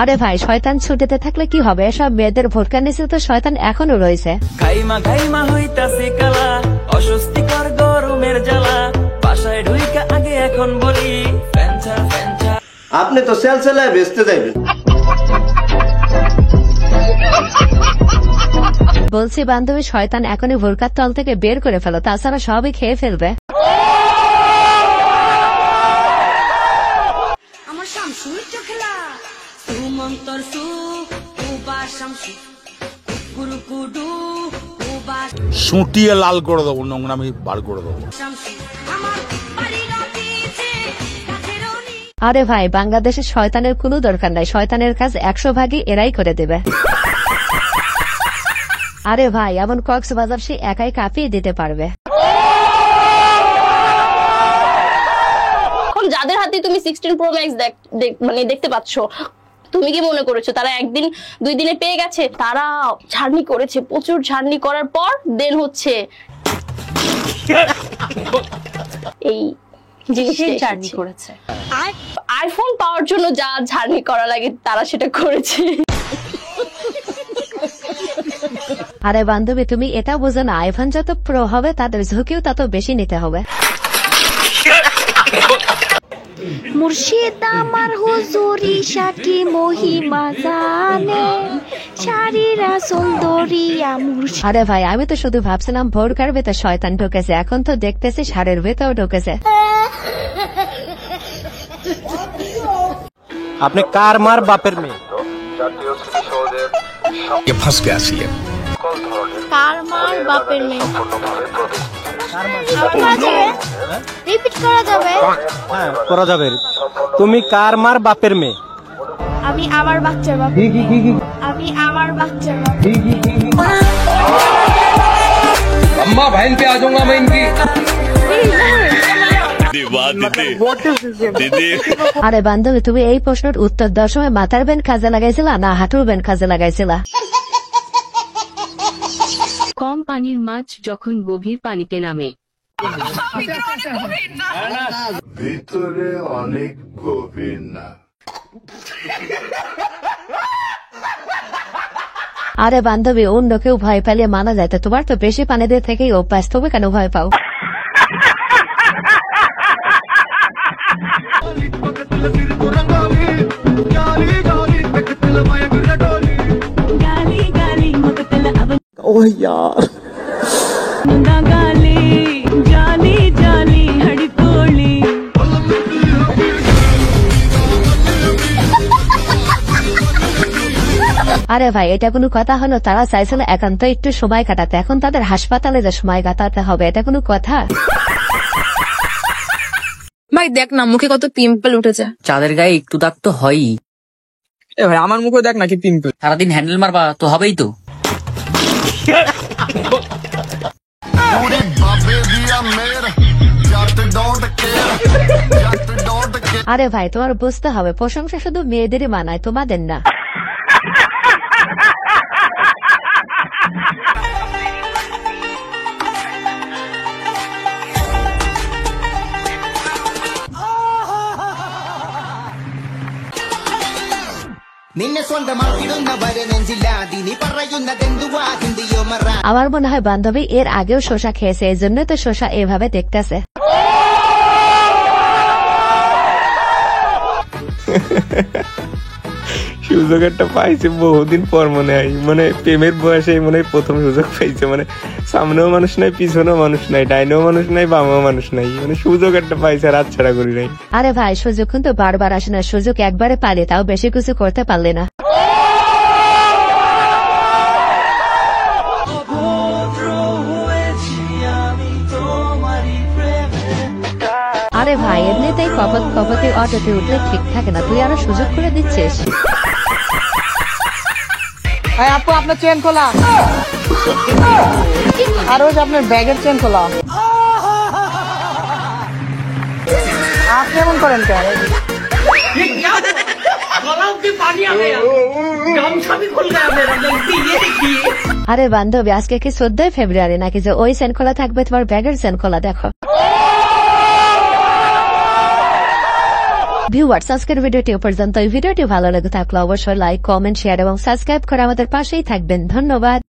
আরে ভাই, শয়তান ছুটিতে থাকলে কি হবে? এসব মেয়েদের ভোটকা নিচে তো শয়তান এখনো রয়েছে। খাইমা খাইমা হইতাছে কালা, অস্বস্তিকর গরমের জ্বালা, বাসায় ঢুইকা আগে এখন বলি ফ্যানচা ফ্যানচা। আপনি তো সেল সেলায় বেচতে যাইবেন। বলছি বান্ধবী, শয়তান এখনই ভোরকার তল থেকে বের করে ফেলো, তাছাড়া সবই খেয়ে ফেলবে। সুটিয়ে লাল করে দেবো, নোংরামি বার করে দেবো। আরে ভাই, বাংলাদেশের শয়তানের কোনো দরকার নাই, শয়তানের কাজ 100 ভাগই এরাই করে দেবে। আরে ভাই, এমন কক্সবাজার সে একাই কাঁপিয়ে দিতে পারবে। এখন যাদের হাতে তুমি 16 Pro Max মানে দেখতে পাচ্ছ, তুমি কি মনে করেছো তারা একদিন 2 দিনে পেয়ে গেছে? তারা ঝার্নি করেছে, প্রচুর ঝার্নি করার পর দেন হচ্ছে এই জিনিসটা ঝার্নি করেছে। আইফোন পাওয়ার জন্য যা ঝার্নি করা লাগে তারা সেটা করেছে। আরে বান্ধবী, তুমি এটা বোঝো না, আইফোন যত প্রো হবে তাদের ঝুঁকিও তত বেশি নিতে হবে। মুর্শিদ আমার হুজুরি সাকি মহিমা জানে, শারীরা সুন্দরিয়া মুর্শিদ। আরে ভাই, আমি তো শুধু ভাবছিলাম ভোরকার ভেতর শয়তান ঢুকেছে, এখন তো দেখতেছি সারের ভেতর ঢুকেছে। আপনি কার মার বাপের মেয়ে? কার মার বাপের মেয়ে? রিপিট করা যাবে? হ্যাঁ, করা যাবে। তুমি কার মার বাপের মেয়ে? আমি আমার বাচ্চার বাপ। আমি আমার বাচ্চার বাপ। अम्मा बहन पे आ जाऊंगा मैं इनकी। আরে বান্ধবী, তুমি এই প্রশ্নের উত্তর দেওয়ার সময় মাথার বেন কাজে লাগাইছিলা না হাঁটুর বেন কাজে লাগাইছিলা? কম পানির মাছ যখন গভীর পানিতে নামে। ভিতরে অনেক গভীর না। আরে বান্ধবী, অন্য কেউ ভয় পেলে মানা যায়, তো তোমার তো বেশি পানি দিয়ে থেকেই অভ্যাস, তবে কেন ভয় পাও? ओ यार, আরে ভাই, এটা কোনো কথা হলো? তারা চাইছিল একান্ত একটু সময় কাটাতে, এখন তাদের হাসপাতালে যে সময় কাটাতে হবে, এটা কোনো কথা? ভাই দেখ না, মুখে কত পিম্পল উঠেছে। চাঁদের গায়ে একটু দাগ তো হয়ই। এ ভাই, আমার মুখে দেখ না কি পিম্পল। সারাদিন হ্যান্ডেল মারবা তো হবেই তো। আরে ভাই, তোমার বুঝতে হবে, প্রশংসা শুধু মেয়েদেরই মানায়, তোমাদের না। আমার মনে হয় বান্ধবী এর আগেও শসা খেয়েছে, এই জন্য তো শসা এভাবে দেখতেছে। সুযোগ একটা পাইছে বহুদিন পর, মনে হয় মানে প্রেমের বয়সে মনে হয় প্রথম সুযোগ পাইছে। মানে সামনেও মানুষ নাই, পিছনেও মানুষ নাই, ডাইনেও মানুষ নাই, বামেও মানুষ নাই, মানে সুযোগ একটা পাইছে আর হাতছাড়া করি নাই। আরে ভাই, সুযোগ কিন্তু বারবার আসে না, সুযোগ একবারে পালে, তাও বেশি কিছু করতে পারলে না। আরে ভাই, এমনিতেই কপতে অটোতে উঠলে ঠিক থাকে না, তুই আরো সুযোগ করে দিচ্ছিস। আপু, আপনার চেন খোলা। আর ওই যে আপনার ব্যাগের চেন খোলা। আপনি এমন করেন কেন? আরে বান্ধবী, আজকে কি 14 ফেব্রুয়ারি নাকি যে ওই চেন খোলা থাকবে? তোমার ব্যাগের চেন খোলা দেখো। ভিউয়ার্স, আজকের ভিডিওটি পর্যন্ত। এই ভিডিওটি ভালো লেগে থাকলে অবশ্যই লাইক, কমেন্ট, শেয়ার এবং সাবস্ক্রাইব করে আমাদের পাশেই থাকবেন। ধন্যবাদ।